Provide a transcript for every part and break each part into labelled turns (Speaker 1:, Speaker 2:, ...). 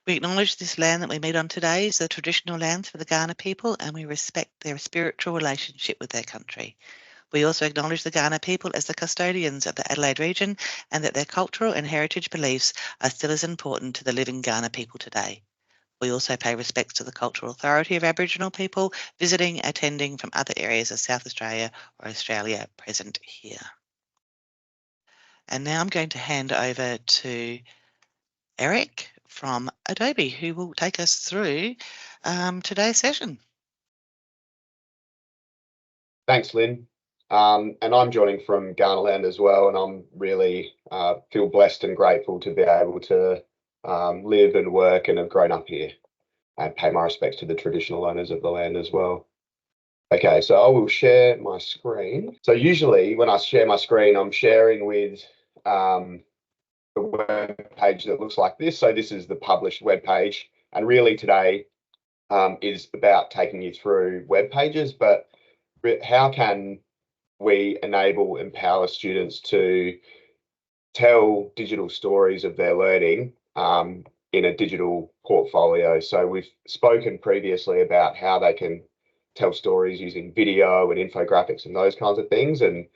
Speaker 1: We acknowledge this land that we meet on today is the traditional lands for the Kaurna people, and we respect their spiritual relationship with their country. We also acknowledge the Kaurna people as the custodians of the Adelaide region and that their cultural and heritage beliefs are still as important to the living Kaurna people today. We also pay respects to the Cultural Authority of Aboriginal people visiting, attending from other areas of South Australia or Australia present here. And now I'm going to hand over to Eric from Adobe, who will take us through today's session.
Speaker 2: Thanks, Lynn. And I'm joining from Kaurna land as well, and I'm really feel blessed and grateful to be able to live and work and have grown up here, and pay my respects to the traditional owners of the land as well. Okay, so I will share my screen. So usually when I share my screen, I'm sharing with the web page that looks like this. So this is the published web page, and really today is about taking you through web pages, but how can we enable, empower students to tell digital stories of their learning in a digital portfolio? So we've spoken previously about how they can tell stories using video and infographics and those kinds of things. And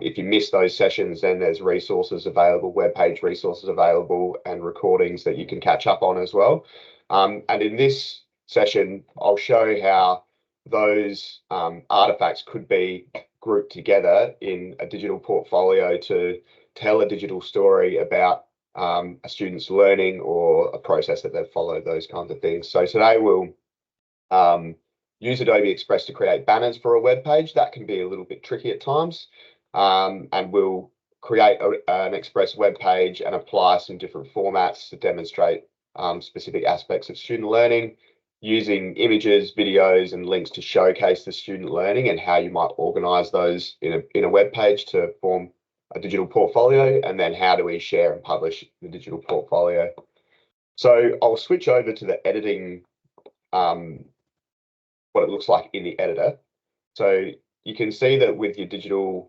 Speaker 2: if you miss those sessions, then there's resources available, webpage resources available, and recordings that you can catch up on as well. And in this session, I'll show how those artifacts could be grouped together in a digital portfolio to tell a digital story about a student's learning or a process that they've followed, those kinds of things. So today we'll use Adobe Express to create banners for a web page. That can be a little bit tricky at times. And we'll create an Express web page and apply some different formats to demonstrate specific aspects of student learning, using images, videos, and links to showcase the student learning and how you might organize those in a web page to form a digital portfolio, and then how do we share and publish the digital portfolio. So I'll switch over to the editing, what it looks like in the editor. So you can see that with your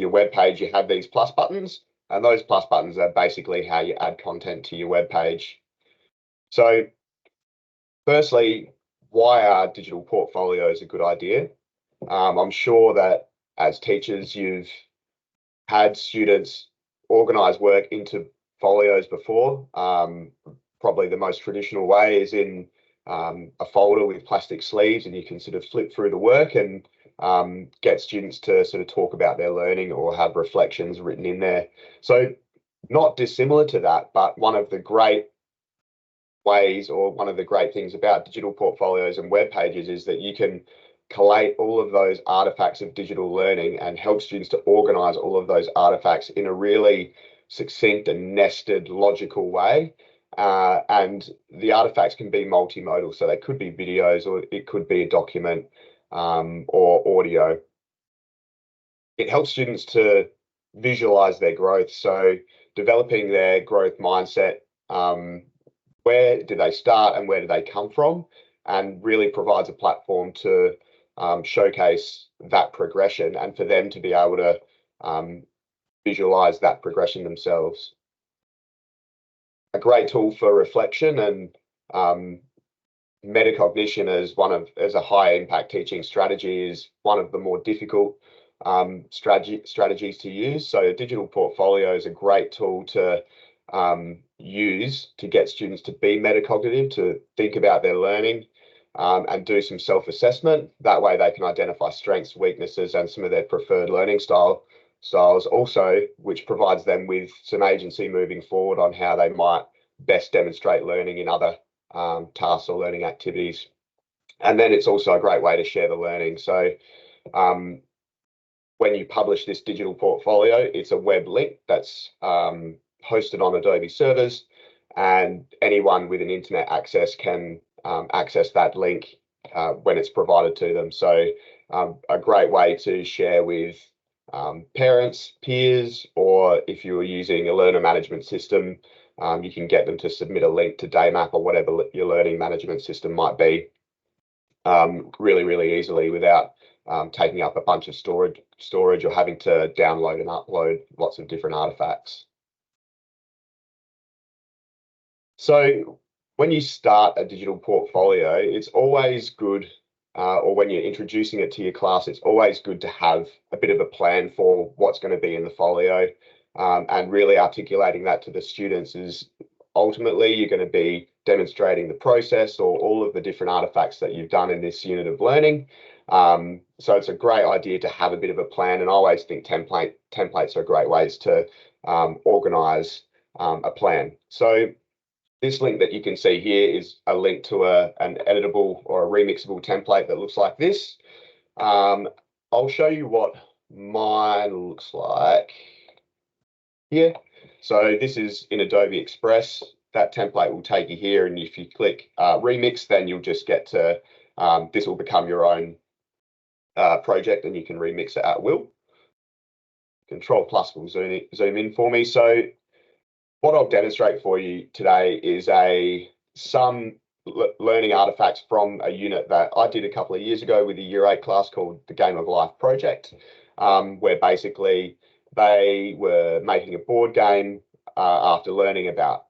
Speaker 2: web page, you have these plus buttons, and those plus buttons are basically how you add content to your web page. So firstly, why are digital portfolios a good idea? I'm sure that as teachers, you've had students organize work into folios before. Probably the most traditional way is in a folder with plastic sleeves, and you can sort of flip through the work and get students to sort of talk about their learning or have reflections written in there. So not dissimilar to that, but one of the great ways, or one of the great things about digital portfolios and web pages, is that you can collate all of those artifacts of digital learning and help students to organize all of those artifacts in a really succinct and nested, logical way. And the artifacts can be multimodal, so they could be videos, or it could be a document or audio. It helps students to visualize their growth, so developing their growth mindset. Where do they start and where do they come from? And really provides a platform to showcase that progression and for them to be able to visualize that progression themselves. A great tool for reflection and metacognition as a high impact teaching strategy is one of the more difficult strategies to use. So a digital portfolio is a great tool to use to get students to be metacognitive, to think about their learning and do some self-assessment. That way they can identify strengths, weaknesses, and some of their preferred learning styles also, which provides them with some agency moving forward on how they might best demonstrate learning in other tasks or learning activities. And then it's also a great way to share the learning. So when you publish this digital portfolio, it's a web link that's hosted on Adobe servers, and anyone with an internet access can access that link when it's provided to them. So a great way to share with parents, peers, or if you were using a learner management system, you can get them to submit a link to Daymap or whatever your learning management system might be really, really easily without taking up a bunch of storage or having to download and upload lots of different artifacts. So when you start a digital portfolio, it's always good, or when you're introducing it to your class, it's always good to have a bit of a plan for what's going to be in the folio, and really articulating that to the students is ultimately you're going to be demonstrating the process or all of the different artifacts that you've done in this unit of learning. So it's a great idea to have a bit of a plan, and I always think templates are great ways to organize a plan. So this link that you can see here is a link to an editable or a remixable template that looks like this. I'll show you what mine looks like here. So this is in Adobe Express. That template will take you here, and if you click remix, then you'll just get to, this will become your own project, and you can remix it at will. Control plus will zoom in for me. So what I'll demonstrate for you today is some learning artifacts from a unit that I did a couple of years ago with a Year 8 class called the Game of Life project, where basically they were making a board game after learning about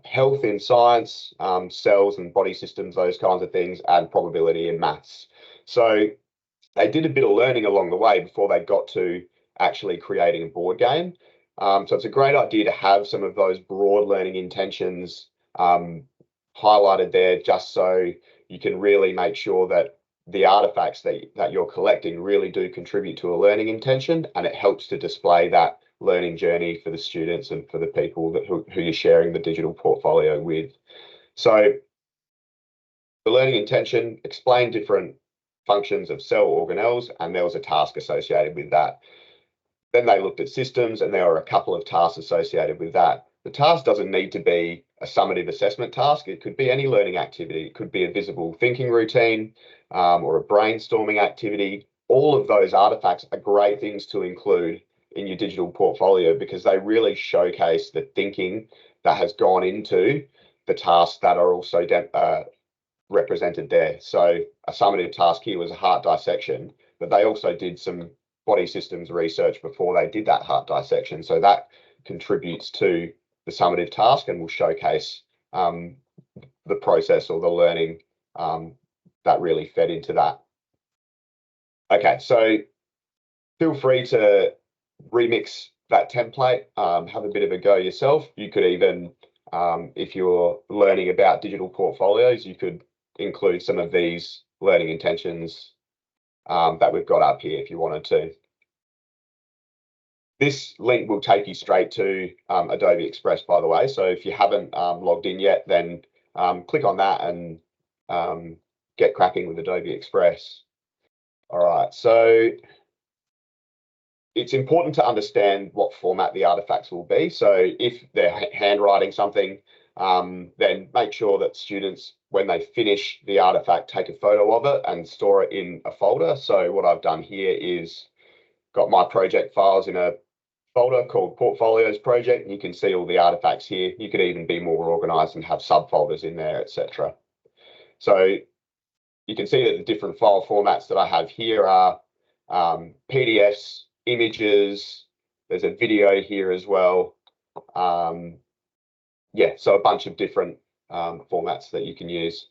Speaker 2: health in science, cells and body systems, those kinds of things, and probability in maths. So they did a bit of learning along the way before they got to actually creating a board game. So it's a great idea to have some of those broad learning intentions highlighted there, just so you can really make sure that the artifacts that you're collecting really do contribute to a learning intention, and it helps to display that learning journey for the students and for the people who you're sharing the digital portfolio with. So the learning intention, explain different functions of cell organelles, and there was a task associated with that. Then they looked at systems, and there were a couple of tasks associated with that. The task doesn't need to be a summative assessment task. It could be any learning activity. It could be a visible thinking routine or a brainstorming activity. All of those artifacts are great things to include in your digital portfolio because they really showcase the thinking that has gone into the tasks that are also represented there. So a summative task here was a heart dissection, but they also did some body systems research before they did that heart dissection. So that contributes to the summative task and will showcase the process or the learning that really fed into that. Okay, so feel free to remix that template, have a bit of a go yourself. You could even, if you're learning about digital portfolios, you could include some of these learning intentions that we've got up here if you wanted to. This link will take you straight to Adobe Express, by the way. So if you haven't logged in yet, then click on that and get cracking with Adobe Express. All right, so it's important to understand what format the artifacts will be. So if they're handwriting something, then make sure that students, when they finish the artifact, take a photo of it and store it in a folder. So what I've done here is got my project files in a folder called Portfolios Project, and you can see all the artifacts here. You could even be more organized and have subfolders in there, etc. So you can see that the different file formats that I have here are PDFs, images, there's a video here as well. Yeah, so a bunch of different formats that you can use.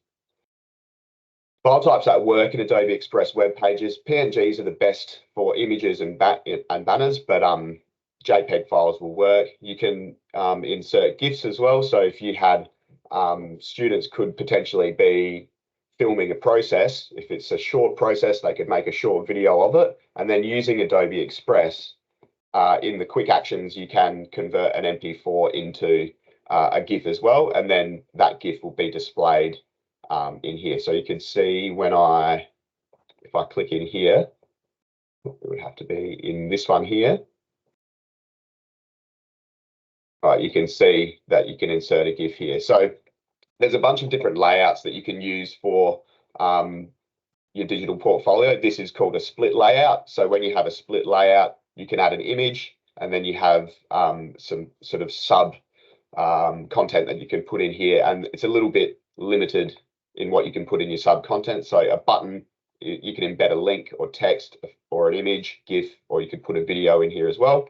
Speaker 2: File types that work in Adobe Express web pages, PNGs are the best for images and banners, but JPEG files will work. You can insert GIFs as well. So if you had students could potentially be filming a process, if it's a short process, they could make a short video of it. And then using Adobe Express, in the quick actions, you can convert an MP4 into a GIF as well. And then that GIF will be displayed in here. So you can see when if I click in here, it would have to be in this one here. You can see that you can insert a GIF here. So there's a bunch of different layouts that you can use for your digital portfolio. This is called a split layout. So when you have a split layout, you can add an image, and then you have some sort of sub content that you can put in here. And it's a little bit limited in what you can put in your sub content. So a button, you can embed a link or text or an image, GIF, or you could put a video in here as well.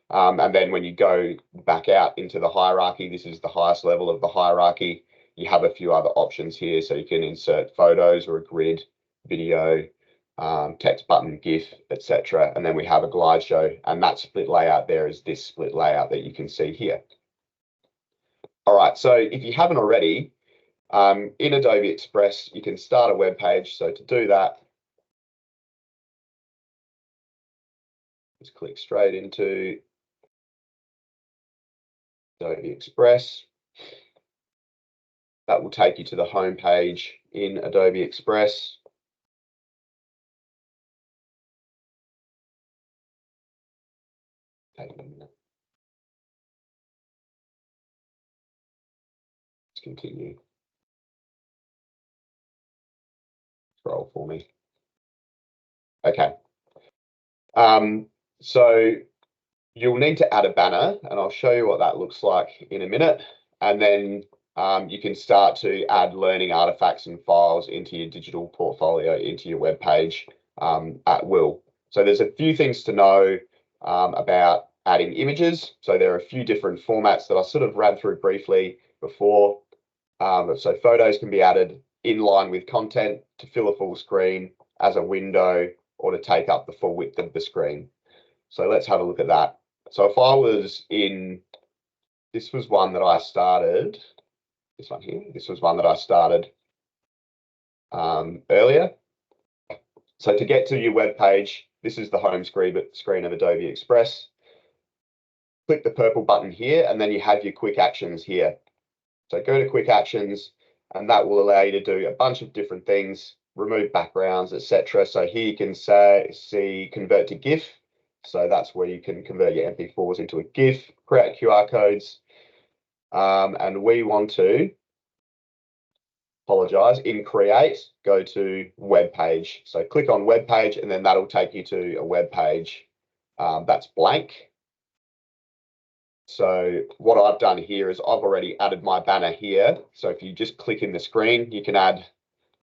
Speaker 2: And then when you go back out into the hierarchy, this is the highest level of the hierarchy. you have a few other options here. So you can insert photos or a grid, video, text button, GIF, etc. And then we have a glide show, and that split layout there is this split layout that you can see here. All right, so if you haven't already, in Adobe Express, you can start a web page. So to do that, just click straight into Adobe Express. That will take you to the home page in Adobe Express. Take a minute. Let's continue. Scroll for me. Okay. So you'll need to add a banner, and I'll show you what that looks like in a minute. And then you can start to add learning artifacts and files into your digital portfolio, into your web page at will. So there's a few things to know about adding images. So there are a few different formats that I sort of ran through briefly before. So photos can be added in line with content to fill a full screen, as a window, or to take up the full width of the screen. So let's have a look at that. So if I was in, this was one that I started, this one here, this was one that I started earlier. So to get to your web page, this is the home screen of Adobe Express. Click the purple button here, and then you have your quick actions here. So go to quick actions, and that will allow you to do a bunch of different things, remove backgrounds, etc. So here you can see convert to GIF. So that's where you can convert your MP4s into a GIF, create QR codes. And we want to, in create, go to web page. So click on web page, and then that'll take you to a web page that's blank. So what I've done here is I've already added my banner here. So if you just click in the screen, you can add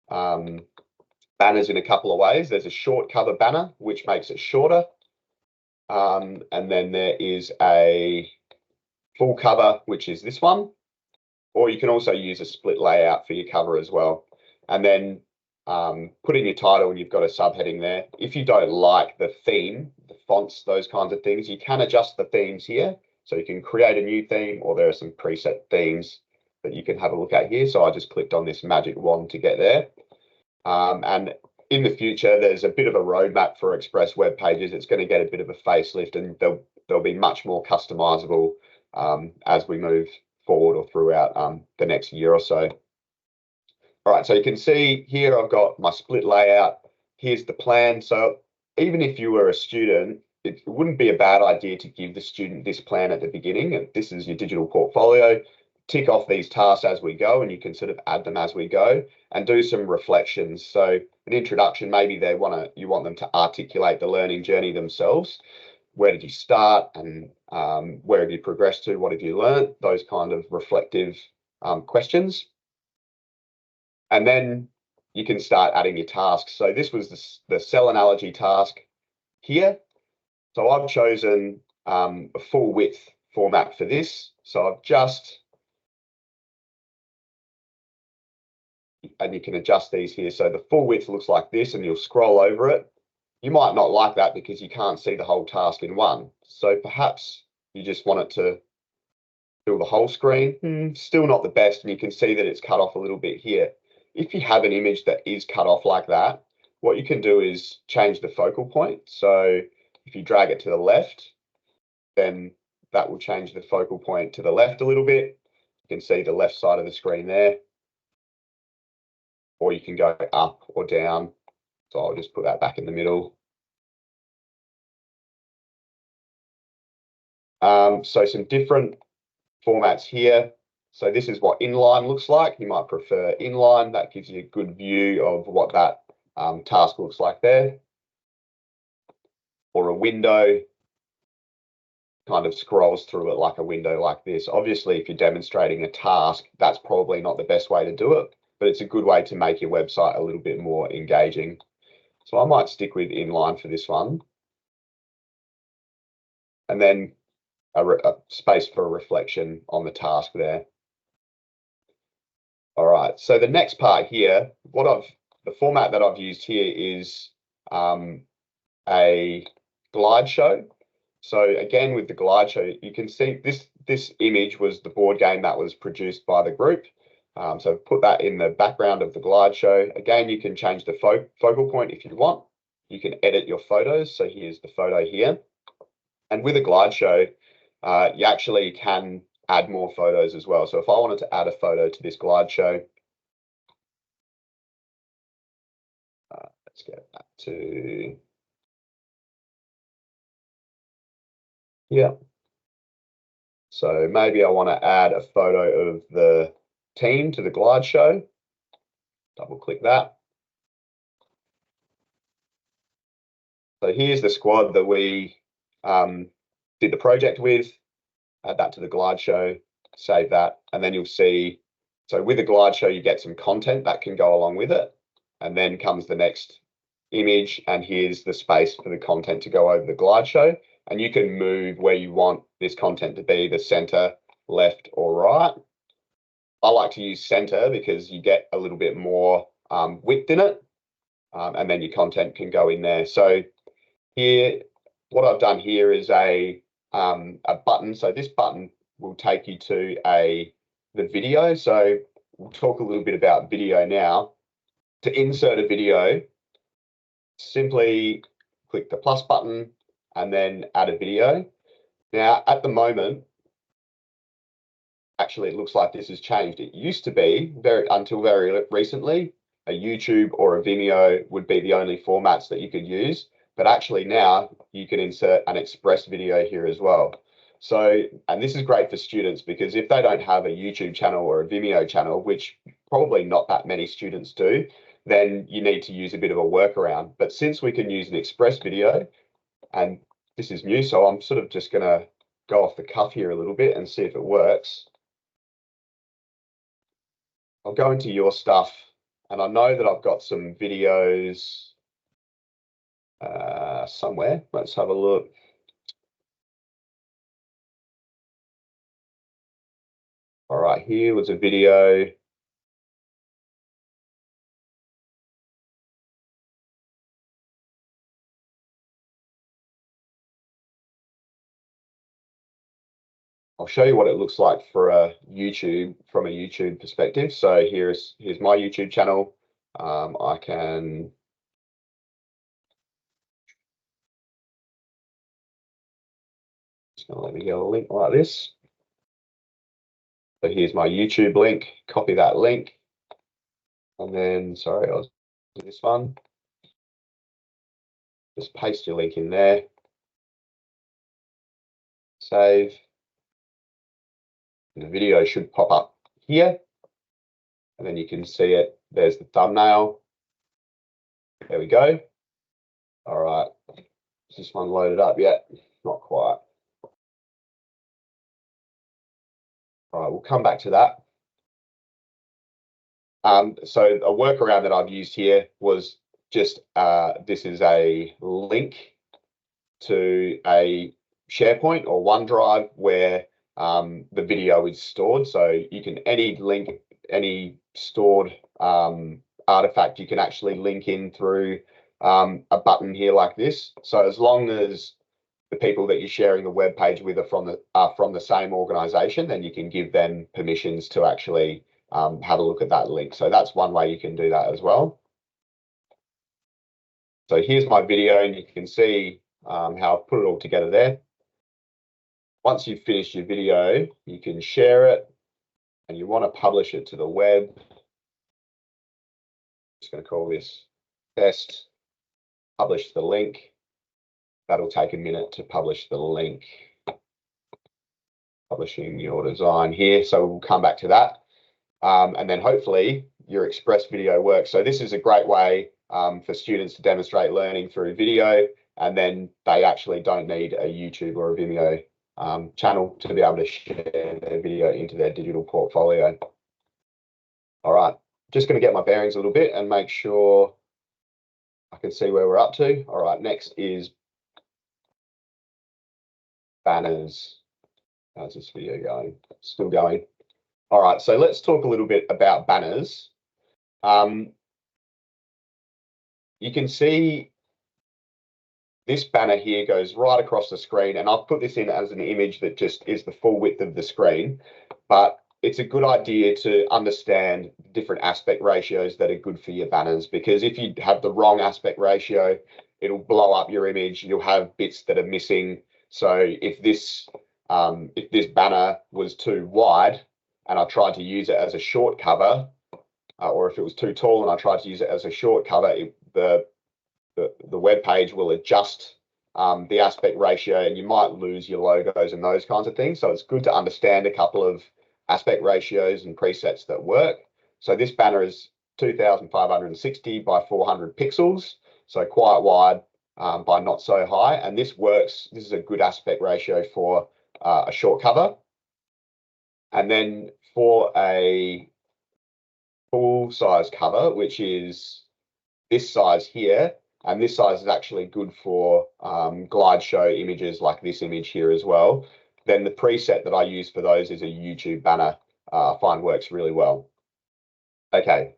Speaker 2: banners in a couple of ways. There's a short cover banner, which makes it shorter. And then there is a full cover, which is this one. Or you can also use a split layout for your cover as well. And then put in your title, and you've got a subheading there. If you don't like the theme, the fonts, those kinds of things, you can adjust the themes here. So you can create a new theme, or there are some preset themes that you can have a look at here. So I just clicked on this magic wand to get there. And in the future, there's a bit of a roadmap for Express web pages. It's going to get a bit of a facelift, and they'll be much more customizable as we move forward or throughout the next year or so. All right, so you can see here I've got my split layout. Here's the plan. So even if you were a student, it wouldn't be a bad idea to give the student this plan at the beginning. And this is your digital portfolio. Tick off these tasks as we go, and you can sort of add them as we go, and do some reflections. So an introduction, maybe you want them to articulate the learning journey themselves. Where did you start, and where have you progressed to? What have you learned? Those kind of reflective questions. And then you can start adding your tasks. So this was the cell analogy task here. So I've chosen a full width format for this. So I've just, and you can adjust these here. So the full width looks like this, and you'll scroll over it. You might not like that because you can't see the whole task in one. So perhaps you just want it to fill the whole screen. Still not the best, and you can see that it's cut off a little bit here. If you have an image that is cut off like that, what you can do is change the focal point. So if you drag it to the left, then that will change the focal point to the left a little bit. You can see the left side of the screen there. Or you can go up or down. So I'll just put that back in the middle. So some different formats here. So this is what inline looks like. You might prefer inline. That gives you a good view of what that task looks like there. Or a window kind of scrolls through it like a window like this. Obviously, if you're demonstrating a task, that's probably not the best way to do it, but it's a good way to make your website a little bit more engaging. So I might stick with inline for this one. And then a space for a reflection on the task there. All right, so the next part here, the format that I've used here is a glide show. So again, with the glide show, you can see this image was the board game that was produced by the group. So put that in the background of the glide show. Again, you can change the focal point if you want. You can edit your photos. So here's the photo here. And with a glide show, you actually can add more photos as well. So if I wanted to add a photo to this glide show, let's get back to, yeah. So maybe I want to add a photo of the team to the glide show. Double click that. So here's the squad that we did the project with. Add that to the glide show, save that, and then you'll see, so with the glide show, you get some content that can go along with it. And then comes the next image, and here's the space for the content to go over the glide show. And you can move where you want this content to be, the center, left, or right. I like to use center because you get a little bit more width in it, and then your content can go in there. So here, what I've done here is a button. So this button will take you to the video. So we'll talk a little bit about video now. To insert a video, simply click the plus button and then add a video. Now, at the moment, actually, it looks like this has changed. It used to be, until very recently, a YouTube or a Vimeo would be the only formats that you could use. But actually now you can insert an Express video here as well. So, and this is great for students because if they don't have a YouTube channel or a Vimeo channel, which probably not that many students do, then you need to use a bit of a workaround. But since we can use an Express video, and this is new, so I'm sort of just going to go off the cuff here a little bit and see if it works. I'll go into your stuff, and I know that I've got some videos somewhere. Let's have a look. All right, here was a video. I'll show you what it looks like for a YouTube, from a YouTube perspective. So here's my YouTube channel. I can just gonna let me get a link like this. So here's my YouTube link, copy that link. And then, sorry, I was doing this one. Just paste your link in there. Save. And the video should pop up here. And then you can see it. There's the thumbnail. There we go. All right. Is this one loaded up yet? Not quite. All right, we'll come back to that. So a workaround that I've used here was just, this is a link to a SharePoint or OneDrive where the video is stored. So you can, any link, any stored artifact, you can actually link in through a button here like this. So as long as the people that you're sharing the web page with are from the same organization, then you can give them permissions to actually have a look at that link. So that's one way you can do that as well. So here's my video, and you can see how I've put it all together there. Once you've finished your video, you can share it, and you want to publish it to the web. I'm just going to call this test, publish the link. That'll take a minute to publish the link. Publishing your design here. So we'll come back to that. And then hopefully your Express video works. So this is a great way for students to demonstrate learning through video, and then they actually don't need a YouTube or a Vimeo channel to be able to share their video into their digital portfolio. All right, just going to get my bearings a little bit and make sure I can see where we're up to. All right, next is banners. How's this video going? Still going. All right, so let's talk a little bit about banners. You can see this banner here goes right across the screen, and I've put this in as an image that just is the full width of the screen, but it's a good idea to understand different aspect ratios that are good for your banners, because if you have the wrong aspect ratio, it'll blow up your image. You'll have bits that are missing. So if this banner was too wide and I tried to use it as a short cover, or if it was too tall and I tried to use it as a short cover, the web page will adjust the aspect ratio, and you might lose your logos and those kinds of things. So it's good to understand a couple of aspect ratios and presets that work. So this banner is 2560 by 400 pixels, so quite wide by not so high. And this works. This is a good aspect ratio for a short cover. And then for a full size cover, which is this size here, and this size is actually good for glide show images like this image here as well, then the preset that I use for those is a YouTube banner. I find works really well. Okay,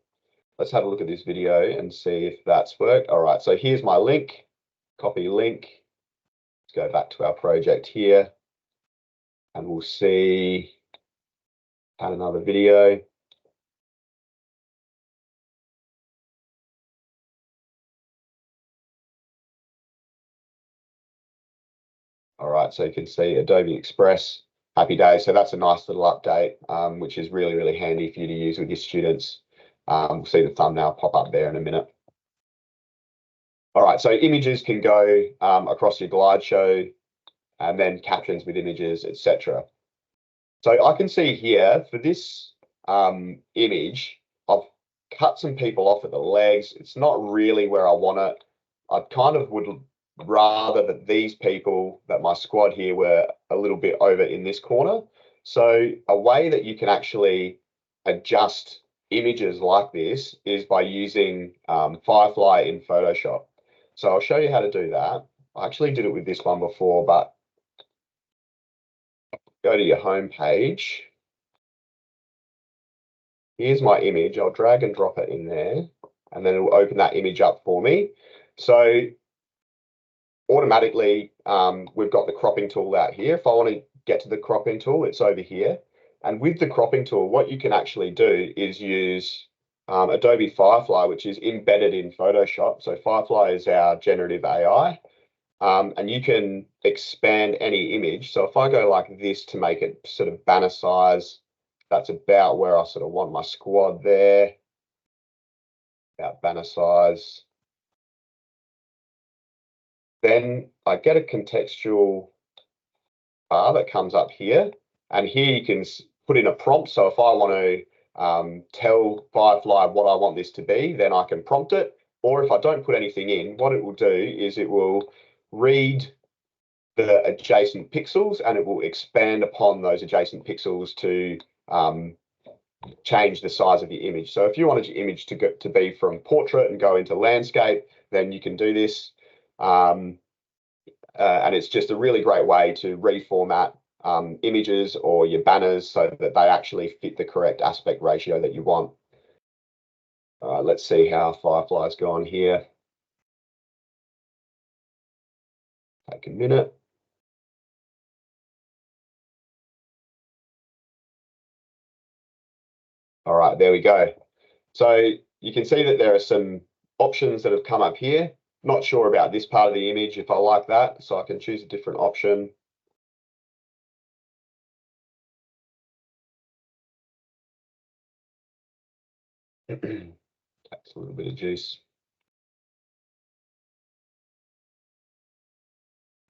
Speaker 2: let's have a look at this video and see if that's worked. All right, so here's my link, copy link. Let's go back to our project here, and we'll see, add another video. All right, so you can see Adobe Express, happy days. So that's a nice little update, which is really, really handy for you to use with your students. We'll see the thumbnail pop up there in a minute. All right, so images can go across your glide show, and then captions with images, etc. So I can see here for this image, I've cut some people off at the legs. It's not really where I want it. I kind of would rather that these people, that my squad here, were a little bit over in this corner. So a way that you can actually adjust images like this is by using Firefly in Photoshop. So I'll show you how to do that. I actually did it with this one before, but go to your home page. Here's my image. I'll drag and drop it in there, and then it will open that image up for me. So automatically, we've got the cropping tool out here. If I want to get to the cropping tool, it's over here. And with the cropping tool, what you can actually do is use Adobe Firefly, which is embedded in Photoshop. So Firefly is our generative AI. And you can expand any image. So if I go like this to make it sort of banner size, that's about where I sort of want my squad there, about banner size. Then I get a contextual bar that comes up here, and here you can put in a prompt. So if I want to tell Firefly what I want this to be, then I can prompt it. Or if I don't put anything in, what it will do is it will read the adjacent pixels, and it will expand upon those adjacent pixels to change the size of the image. So if you wanted your image to be from portrait and go into landscape, then you can do this. And it's just a really great way to reformat images or your banners so that they actually fit the correct aspect ratio that you want. Let's see how Firefly's gone here. Take a minute. All right, there we go. So you can see that there are some options that have come up here. Not sure about this part of the image if I like that, so I can choose a different option. Takes a little bit of juice.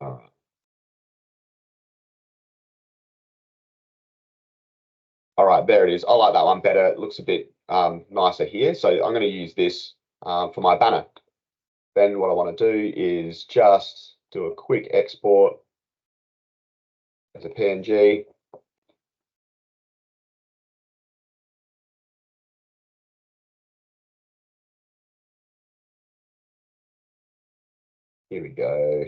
Speaker 2: All right. All right, there it is. I like that one better. It looks a bit nicer here. So I'm going to use this for my banner. Then what I want to do is just do a quick export as a PNG. Here we go.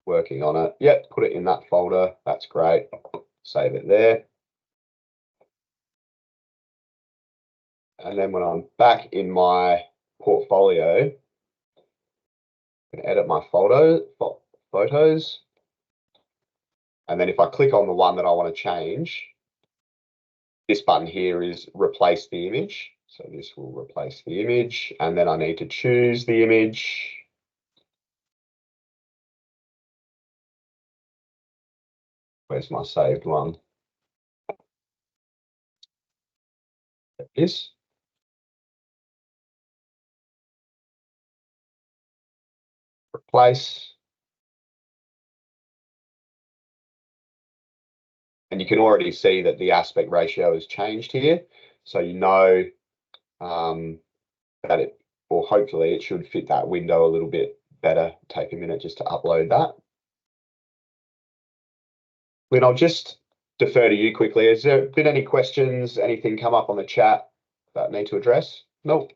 Speaker 2: Working on it. Yep, put it in that folder. That's great. Save it there. And then when I'm back in my portfolio, I can edit my photos. And then if I click on the one that I want to change, this button here is replace the image. So this will replace the image, and then I need to choose the image. Where's my saved one? This. Replace. And you can already see that the aspect ratio has changed here. So you know that it, or hopefully it should fit that window a little bit better. Take a minute just to upload that. Lynn, I'll just defer to you quickly. Has there been any questions, anything come up on the chat that I need to address? Nope.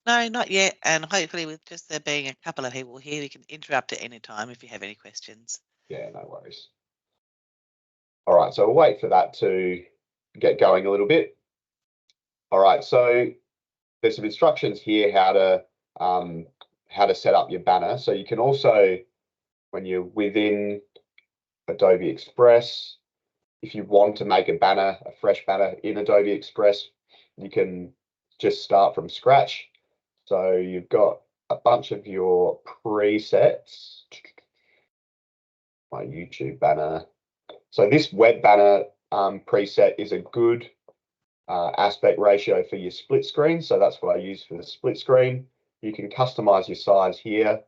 Speaker 1: No, not yet. And hopefully with just there being a couple of people here, we can interrupt at any time if you have any questions.
Speaker 2: Yeah, no worries. All right, so we'll wait for that to get going a little bit. All right, so there's some instructions here how to set up your banner. So you can also, when you're within Adobe Express, if you want to make a banner, a fresh banner in Adobe Express, you can just start from scratch. So you've got a bunch of your presets. My YouTube banner. So this web banner preset is a good aspect ratio for your split screen. So that's what I use for the split screen. You can customize your size here.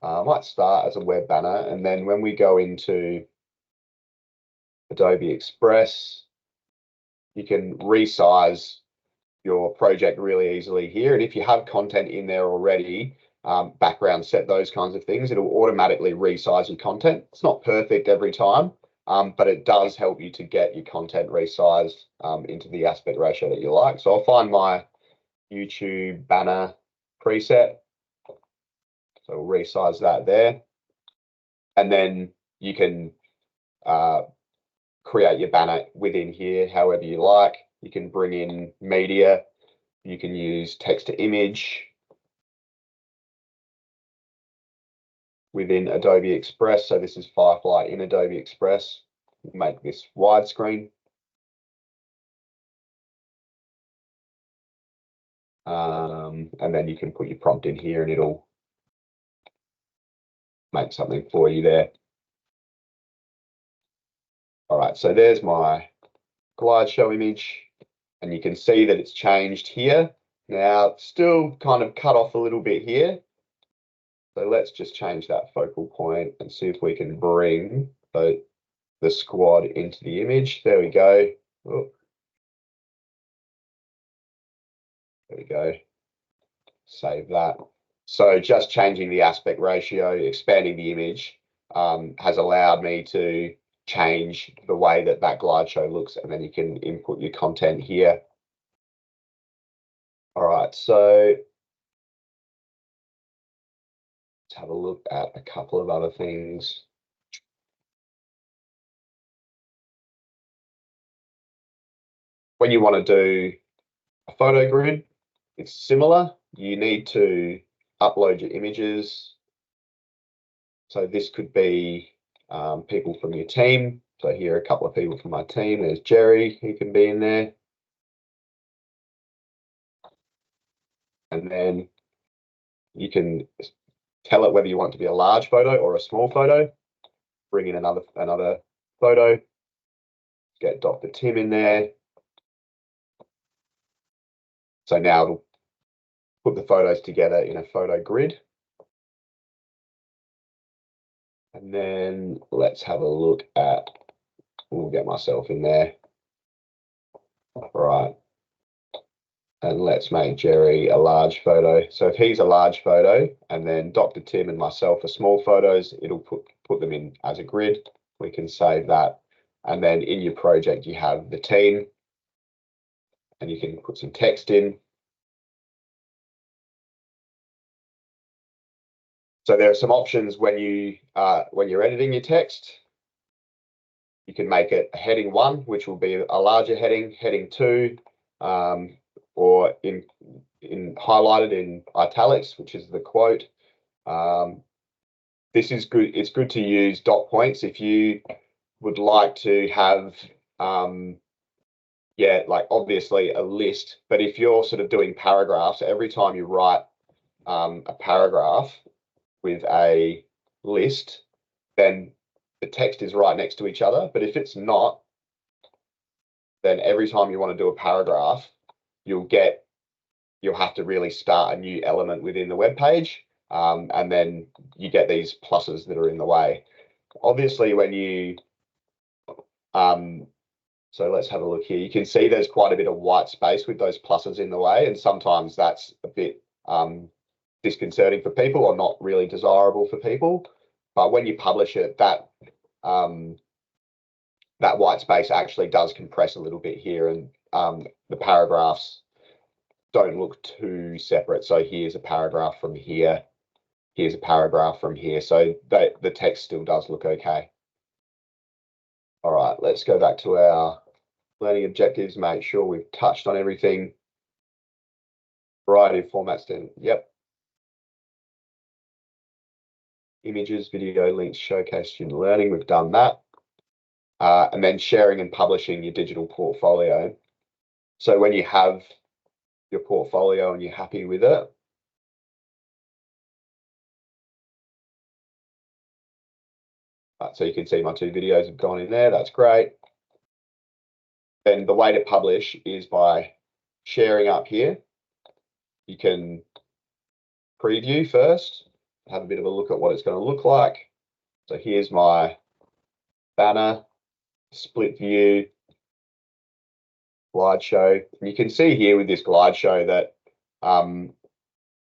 Speaker 2: I might start as a web banner, and then when we go into Adobe Express, you can resize your project really easily here. And if you have content in there already, background set, those kinds of things, it'll automatically resize your content. It's not perfect every time, but it does help you to get your content resized into the aspect ratio that you like. So I'll find my YouTube banner preset. So we'll resize that there. And then you can create your banner within here however you like. You can bring in media. You can use text to image within Adobe Express. So this is Firefly in Adobe Express. Make this widescreen. And then you can put your prompt in here and it'll make something for you there. All right, so there's my glide show image, and you can see that it's changed here. Now, it's still kind of cut off a little bit here. So let's just change that focal point and see if we can bring the squad into the image. There we go. Oh. There we go. Save that. So just changing the aspect ratio, expanding the image has allowed me to change the way that that glide show looks, and then you can input your content here. All right, so let's have a look at a couple of other things. When you want to do a photo grid, it's similar. You need to upload your images. So this could be people from your team. So here are a couple of people from my team. There's Jerry, he can be in there. And then you can tell it whether you want it to be a large photo or a small photo. Bring in another photo. Get Dr. Tim in there. So now it'll put the photos together in a photo grid. And then let's have a look at, we'll get myself in there. All right. And let's make Jerry a large photo. So if he's a large photo and then Dr. Tim and myself are small photos, it'll put them in as a grid. We can save that. And then in your project, you have the team and you can put some text in. So there are some options when you're editing your text. You can make it a heading 1, which will be a larger heading, heading 2, or in highlighted in italics, which is the quote. This is good. It's good to use dot points if you would like to have, like obviously a list, but if you're sort of doing paragraphs, every time you write a paragraph with a list, then the text is right next to each other. But if it's not, then every time you want to do a paragraph, you'll have to really start a new element within the web page, and then you get these pluses that are in the way. Obviously, when you so let's have a look here. You can see there's quite a bit of white space with those pluses in the way, and sometimes that's a bit disconcerting for people or not really desirable for people. But when you publish it, that white space actually does compress a little bit here, and the paragraphs don't look too separate. So here's a paragraph from here, here's a paragraph from here. So the text still does look okay. All right, let's go back to our learning objectives, make sure we've touched on everything. Variety of formats then, yep. Images, video, links, showcase student learning, we've done that. And then sharing and publishing your digital portfolio. So when you have your portfolio and you're happy with it, so you can see my 2 videos have gone in there, that's great. Then the way to publish is by sharing up here. You can preview first, have a bit of a look at what it's going to look like. So here's my banner, split view, slideshow. And you can see here with this slideshow that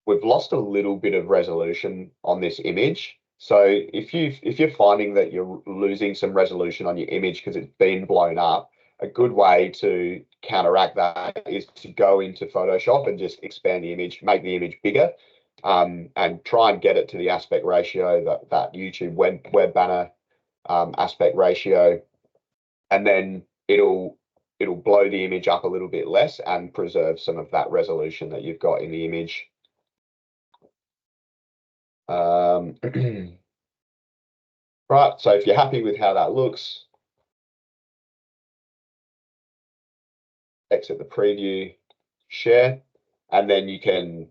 Speaker 2: we've lost a little bit of resolution on this image. So if you're finding that you're losing some resolution on your image because it's been blown up, a good way to counteract that is to go into Photoshop and just expand the image, make the image bigger, and try and get it to the aspect ratio, that YouTube web banner aspect ratio, and then it'll blow the image up a little bit less and preserve some of that resolution that you've got in the image. Right, so if you're happy with how that looks, exit the preview, share, and then you can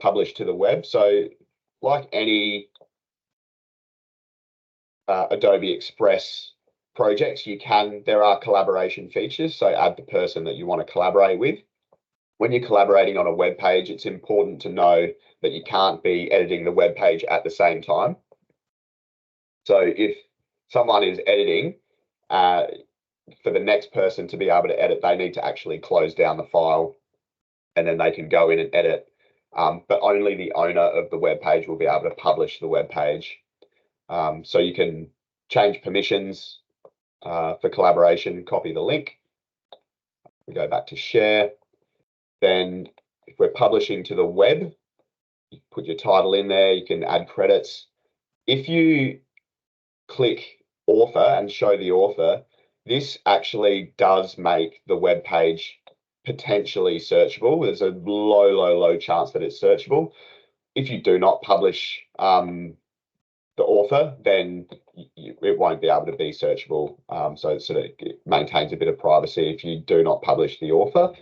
Speaker 2: publish to the web. So like any Adobe Express projects, there are collaboration features. So add the person that you want to collaborate with. When you're collaborating on a web page, it's important to know that you can't be editing the web page at the same time. So if someone is editing, for the next person to be able to edit, they need to actually close down the file and then they can go in and edit. But only the owner of the web page will be able to publish the web page. So you can change permissions for collaboration, copy the link. We go back to share. Then if we're publishing to the web, you put your title in there, you can add credits. If you click author and show the author, this actually does make the web page potentially searchable. There's a low chance that it's searchable. If you do not publish the author, then it won't be able to be searchable. So it maintains a bit of privacy if you do not publish the author.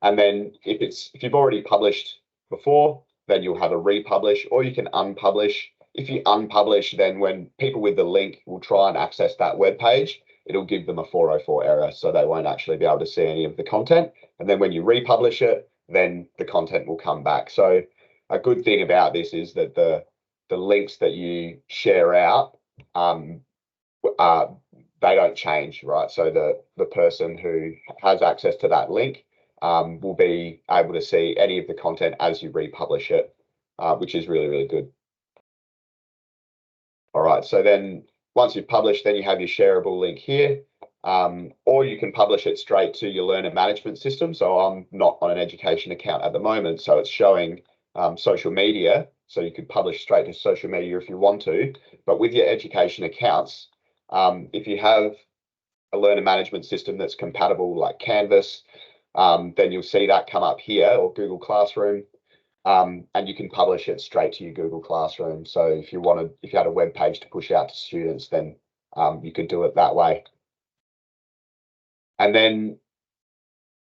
Speaker 2: And then if you've already published before, then you'll have a republish, or you can unpublish. If you unpublish, then when people with the link will try and access that web page, it'll give them a 404 error, so they won't actually be able to see any of the content. And then when you republish it, then the content will come back. So a good thing about this is that the links that you share out, they don't change, right? So the person who has access to that link will be able to see any of the content as you republish it, which is really good. All right, so then once you've published, then you have your shareable link here, or you can publish it straight to your learner management system. So I'm not on an education account at the moment, so it's showing social media. So you could publish straight to social media if you want to, but with your education accounts, if you have a learner management system that's compatible like Canvas, then you'll see that come up here, or Google Classroom, and you can publish it straight to your Google Classroom. So if you had a web page to push out to students, then you could do it that way. And then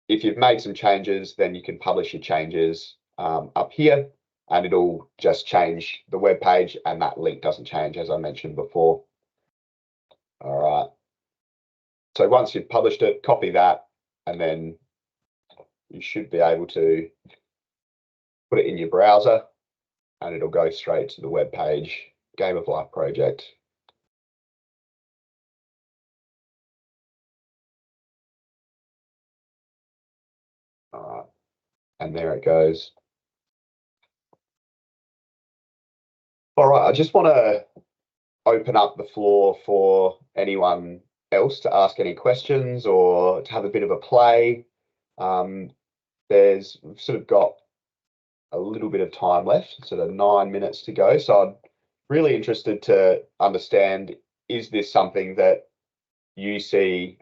Speaker 2: if you've made some changes, then you can publish your changes up here, and it'll just change the web page, and that link doesn't change, as I mentioned before. All right. So once you've published it, copy that, and then you should be able to put it in your browser, and it'll go straight to the web page, Game of Life project. All right. And there it goes. All right, I just want to open up the floor for anyone else to ask any questions or to have a bit of a play. We've sort of got a little bit of time left, sort of 9 minutes to go. So I'm really interested to understand, is this something that you see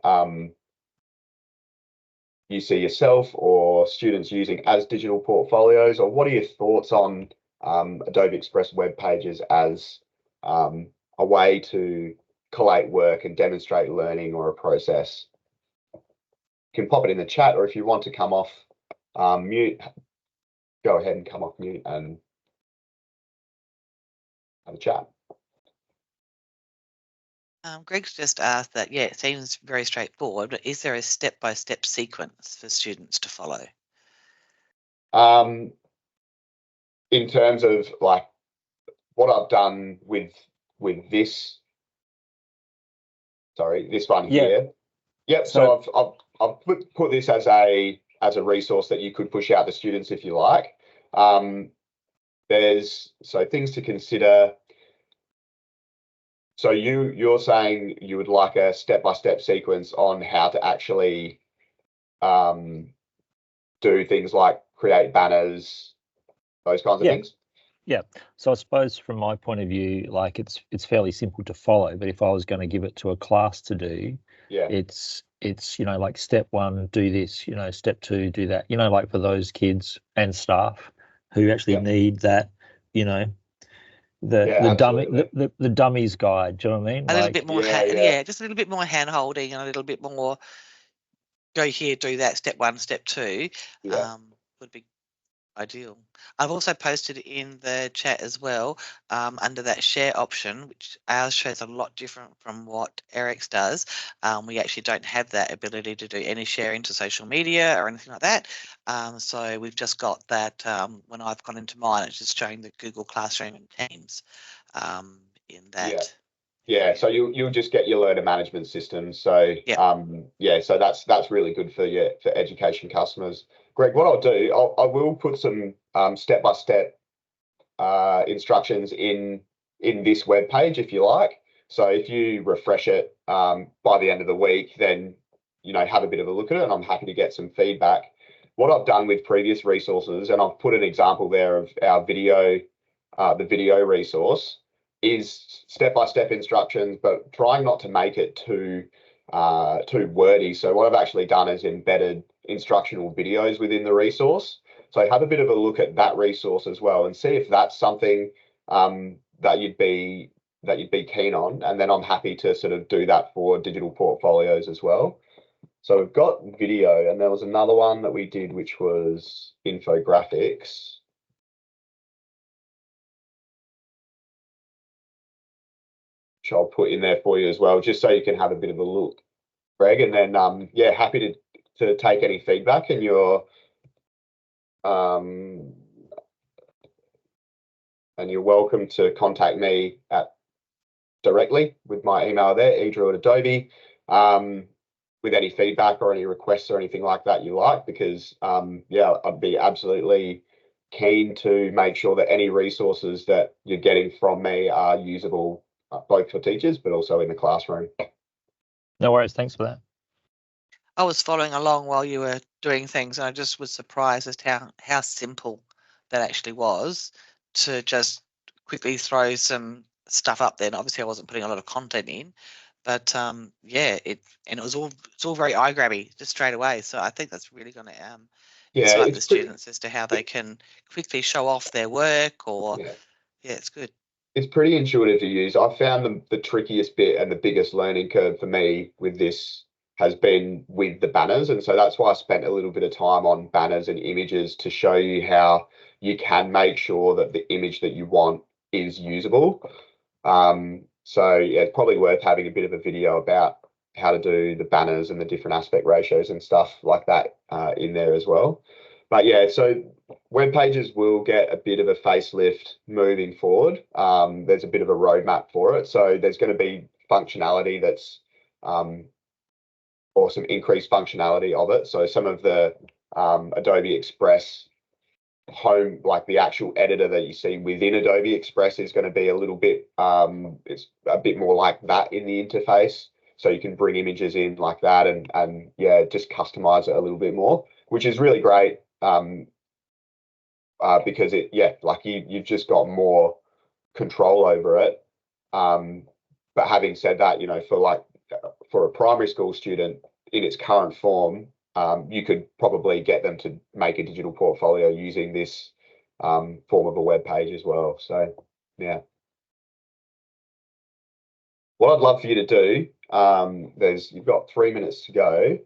Speaker 2: yourself or students using as digital portfolios, or what are your thoughts on Adobe Express web pages as a way to collate work and demonstrate learning or a process? You can pop it in the chat, or if you want to come off mute, go ahead and come off mute and have a chat.
Speaker 1: Greg's just asked that, yeah, it seems very straightforward, but is there a step-by-step sequence for students to follow?
Speaker 2: In terms of like what I've done with this, sorry, this one here. Yep. So I've put this as a resource that you could push out to students if you like. There's things to consider. So you're saying you would like a step-by-step sequence on how to actually do things like create banners, those kinds of things?
Speaker 3: Yeah. So I suppose from my point of view, like it's fairly simple to follow, but if I was going to give it to a class to do, it's like step 1, do this, step 2, do that, like for those kids and staff who actually need that, the dummies guide. Do you know what I mean?
Speaker 1: A little bit more, just a little bit more hand holding and a little bit more. Go here, do that. Step 1, step 2 would be ideal. I've also posted in the chat as well, under that share option, which ours shows a lot different from what Eric's does. We actually don't have that ability to do any sharing to social media or anything like that. So we've just got that when I've gone into mine, it's just showing the Google Classroom and Teams in that.
Speaker 2: Yeah, so you'll just get your learner management system. So so that's really good for education customers. Greg, what I'll do, I will put some step-by-step instructions in this web page if you like. So if you refresh it by the end of the week, then have a bit of a look at it, and I'm happy to get some feedback. What I've done with previous resources, and I've put an example there of our video, the video resource, is step-by-step instructions, but trying not to make it too wordy. So what I've actually done is embedded instructional videos within the resource. So have a bit of a look at that resource as well, and see if that's something that you'd be keen on. And then I'm happy to sort of do that for digital portfolios as well. So we've got video, and there was another one that we did, which was infographics. Which I'll put in there for you as well, just so you can have a bit of a look, Greg. And then happy to take any feedback, and you're welcome to contact me directly with my email there, edrew@adobe, with any feedback or any requests or anything like that you like, because I'd be absolutely keen to make sure that any resources that you're getting from me are usable, both for teachers but also in the classroom.
Speaker 3: No worries, thanks for that.
Speaker 1: I was following along while you were doing things, and I just was surprised as to how simple that actually was to just quickly throw some stuff up there. And obviously I wasn't putting a lot of content in, But yeah, it was all very eye grabby just straight away. So I think that's really going to inspire the students as to how they can quickly show off their work, or it's good.
Speaker 2: It's pretty intuitive to use. I found the trickiest bit and the biggest learning curve for me with this has been with the banners. And so that's why I spent a little bit of time on banners and images to show you how you can make sure that the image that you want is usable. So yeah, it's probably worth having a bit of a video about how to do the banners and the different aspect ratios and stuff like that in there as well. But yeah, so Webpages will get a bit of a facelift moving forward. There's a bit of a roadmap for it. So there's going to be functionality that's or some increased functionality of it. So some of the Adobe Express home, like the actual editor that you see within Adobe Express, is going to be a little bit it's a bit more like that in the interface. So you can bring images in like that and yeah, just customize it a little bit more, which is really great. Because like you've just got more control over it. But having said that, for a primary school student in its current form, you could probably get them to make a digital portfolio using this form of a web page as well. So yeah. What I'd love for you to do, you've got 3 minutes to go.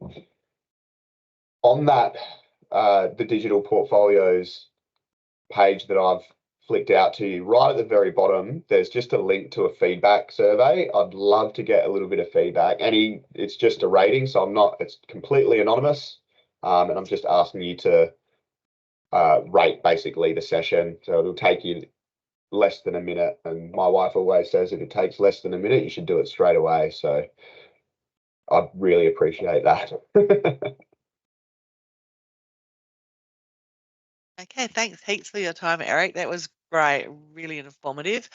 Speaker 2: On that, the digital portfolios page that I've flicked out to you, right at the very bottom, there's just a link to a feedback survey. I'd love to get a little bit of feedback. It's just a rating, so it's completely anonymous. And I'm just asking you to rate basically the session. So it'll take you less than a minute. And my wife always says if it takes less than a minute, you should do it straight away. So I'd really appreciate that.
Speaker 1: Okay, thanks heaps for your time, Eric. That was great, really informative.